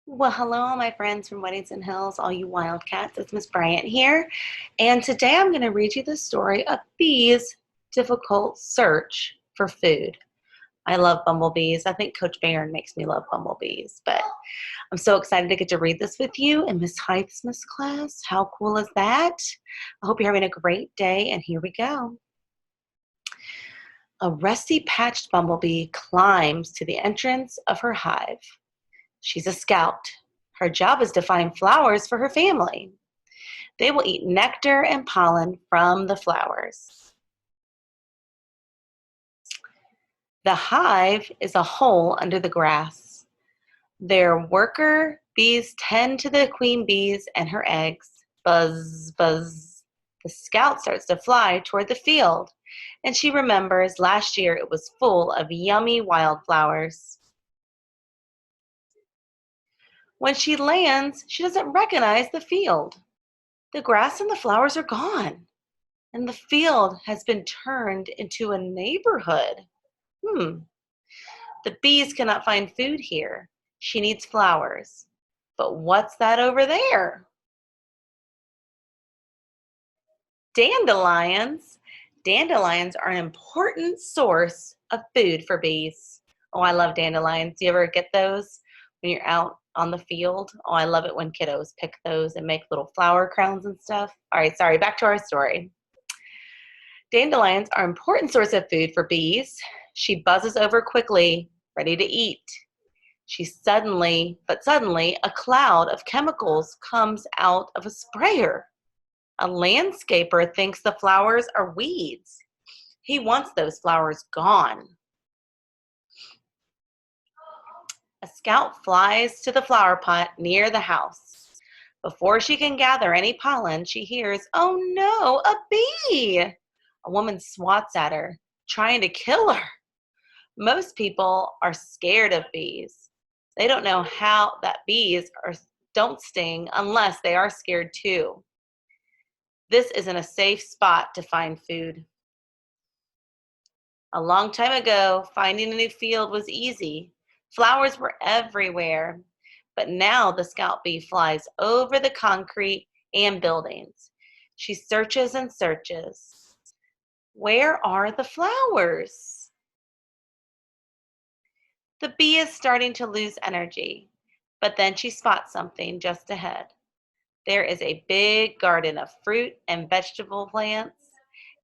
Well, hello, my friends from Weddington Hills, all you wildcats. It's Miss Bryant here. And today I'm going to read you the story of Bee's difficult search for food. I love bumblebees. I think Coach Barron makes me love bumblebees, but I'm so excited to get to read this with you in Miss Highsmith's class. How cool is that? I hope you're having a great day, and here we go. A rusty patched bumblebee climbs to the entrance of her hive. She's a scout. Her job is to find flowers for her family. They will eat nectar and pollen from the flowers. The hive is a hole under the grass. Their worker bees tend to the queen bees and her eggs. Buzz, buzz. The scout starts to fly toward the field, and she remembers last year it was full of yummy wildflowers. When she lands, she doesn't recognize the field. The grass and the flowers are gone, and the field has been turned into a neighborhood. The bees cannot find food here. She needs flowers. But what's that over there? Dandelions. Dandelions are an important source of food for bees. Oh, I love dandelions. Do you ever get those when you're out on the field? Oh, I love it when kiddos pick those and make little flower crowns and stuff. All right, sorry, back to our story. Dandelions are an important source of food for bees. She buzzes over quickly, ready to eat. Suddenly, a cloud of chemicals comes out of a sprayer. A landscaper thinks the flowers are weeds. He wants those flowers gone. A scout flies to the flower pot near the house. Before she can gather any pollen, she hears, "Oh no, a bee!" A woman swats at her, trying to kill her. Most people are scared of bees. They don't know how that don't sting unless they are scared too. This isn't a safe spot to find food. A long time ago, finding a new field was easy. Flowers were everywhere. But now the scout bee flies over the concrete and buildings. She searches and searches. Where are the flowers? The bee is starting to lose energy, but then she spots something just ahead. There is a big garden of fruit and vegetable plants,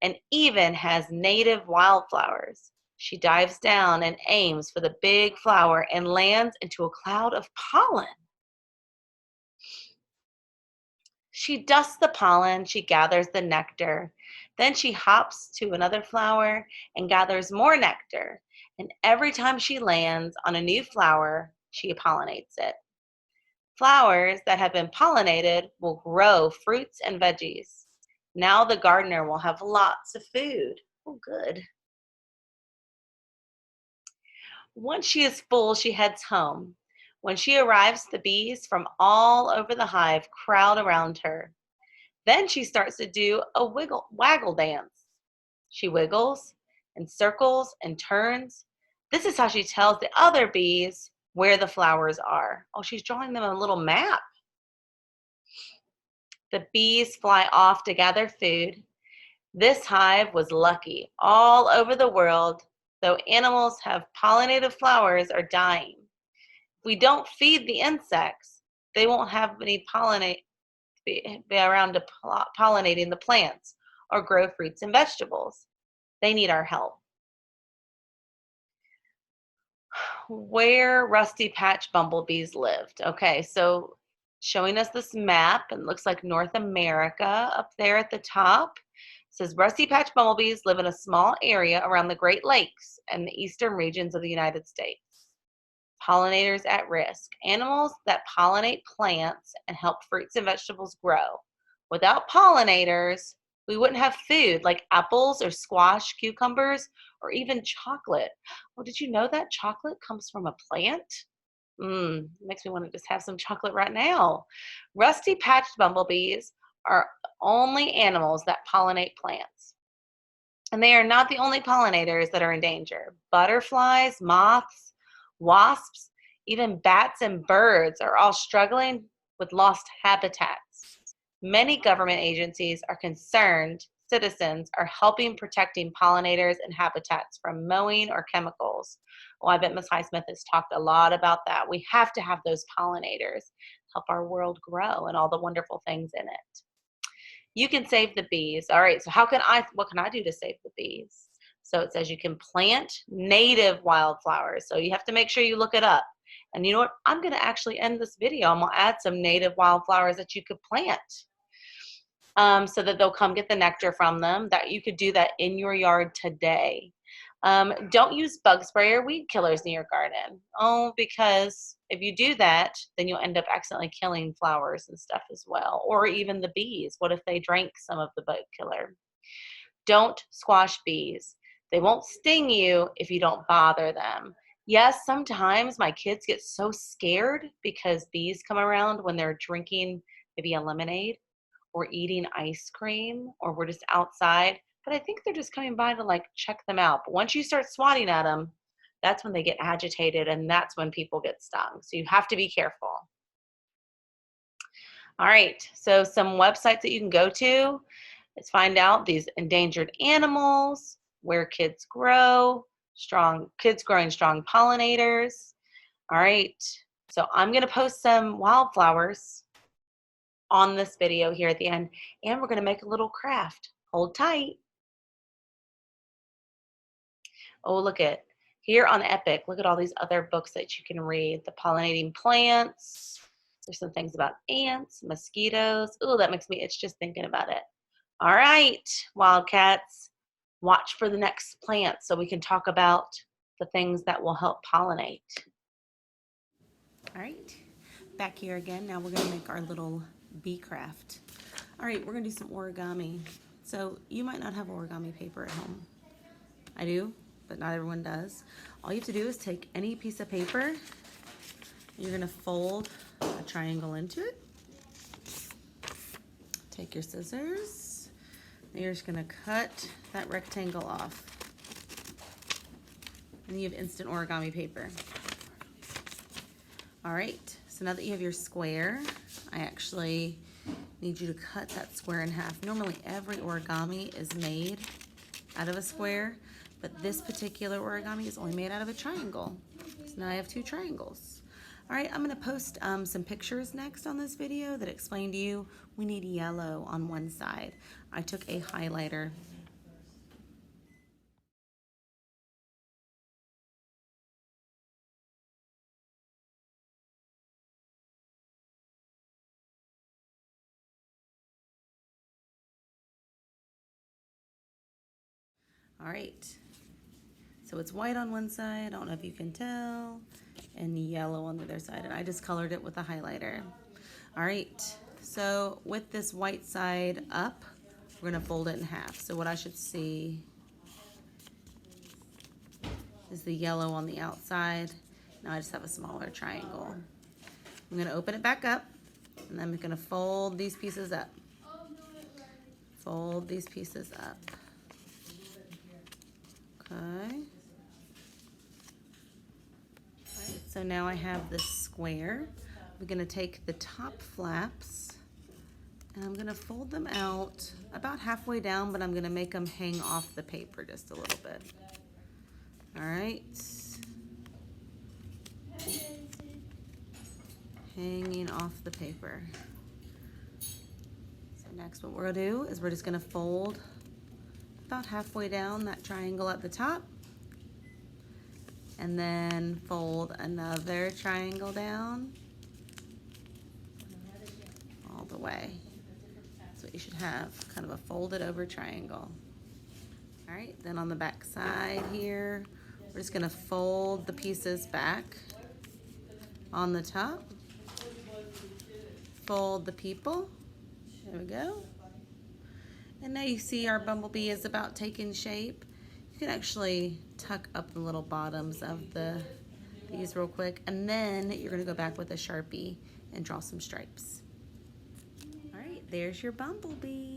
and even has native wildflowers. She dives down and aims for the big flower and lands into a cloud of pollen. She dusts the pollen, she gathers the nectar. Then she hops to another flower and gathers more nectar. And every time she lands on a new flower, she pollinates it. Flowers that have been pollinated will grow fruits and veggies. Now the gardener will have lots of food. Oh, good. Once she is full, she heads home. When she arrives, the bees from all over the hive crowd around her. Then she starts to do a waggle dance. She wiggles and circles and turns. This is how she tells the other bees where the flowers are. Oh, she's drawing them a little map. The bees fly off to gather food. This hive was lucky. All over the world, though animals have pollinated flowers, are dying. If we don't feed the insects, they won't have any be around to pollinating the plants or grow fruits and vegetables. They need our help. Where rusty patch bumblebees lived. Okay, so showing us this map, and it looks like North America up there at the top. It says rusty patch bumblebees live in a small area around the Great Lakes and the eastern regions of the United States. Pollinators at risk. Animals that pollinate plants and help fruits and vegetables grow. Without pollinators, we wouldn't have food like apples or squash, cucumbers, or even chocolate. Oh, did you know that chocolate comes from a plant? Makes me want to just have some chocolate right now. Rusty patched bumblebees are only animals that pollinate plants. And they are not the only pollinators that are in danger. Butterflies, moths, wasps, Even bats and birds are all struggling with lost habitats. Many government agencies are concerned citizens are helping protecting pollinators and habitats from mowing or chemicals. Well, I bet Ms. Highsmith has talked a lot about that. We have to have those pollinators help our world grow and all the wonderful things in it. You can save the bees. All right, so what can I do to save the bees? So it says you can plant native wildflowers. So you have to make sure you look it up. And you know what? I'm going to actually end this video. I'm going to add some native wildflowers that you could plant so that they'll come get the nectar from them. That you could do that in your yard today. Don't use bug spray or weed killers in your garden. Oh, because if you do that, then you'll end up accidentally killing flowers and stuff as well, or even the bees. What if they drank some of the bug killer? Don't squash bees. They won't sting you if you don't bother them. Yes, sometimes my kids get so scared because bees come around when they're drinking maybe a lemonade or eating ice cream or we're just outside. But I think they're just coming by to like check them out. But once you start swatting at them, that's when they get agitated and that's when people get stung. So you have to be careful. All right, so some websites that you can go to is find out these endangered animals, where kids grow, kids growing strong pollinators. All right, so I'm gonna post some wildflowers on this video here at the end, and we're gonna make a little craft. Hold tight. Oh, look at here on Epic. Look at all these other books that you can read. The pollinating plants. There's some things about ants, mosquitoes. Oh, that makes me itch just thinking about it. All right, Wildcats, watch for the next plant so we can talk about the things that will help pollinate. All right, back here again. Now we're gonna make our little bee craft. All right, we're gonna do some origami. So you might not have origami paper at home. I do, but not everyone does. All you have to do is take any piece of paper. You're gonna fold a triangle into it. Take your scissors. And you're just gonna cut that rectangle off. And you have instant origami paper. All right, so now that you have your square, I actually need you to cut that square in half. Normally every origami is made out of a square, but this particular origami is only made out of a triangle. So now I have two triangles. All right, I'm gonna post some pictures next on this video that explain to you we need yellow on one side. I took a highlighter. All right, so it's white on one side, I don't know if you can tell, and yellow on the other side, and I just colored it with a highlighter. All right, so with this white side up, we're gonna fold it in half. So what I should see is the yellow on the outside. Now I just have a smaller triangle. I'm gonna open it back up, and I'm gonna fold these pieces up. Fold these pieces up. Okay. All right, so now I have this square. I'm gonna take the top flaps and I'm gonna fold them out about halfway down, but I'm gonna make them hang off the paper just a little bit. All right. Hanging off the paper. So next what we're gonna do is we're just gonna fold about halfway down that triangle at the top, and then fold another triangle down all the way. That's what you should have, kind of a folded over triangle. All right, then on the back side here, we're just gonna fold the pieces back on the top, fold the people, there we go. And now you see our bumblebee is about taking shape. You can actually tuck up the little bottoms of these real quick, and then you're gonna go back with a Sharpie and draw some stripes. All right, there's your bumblebee.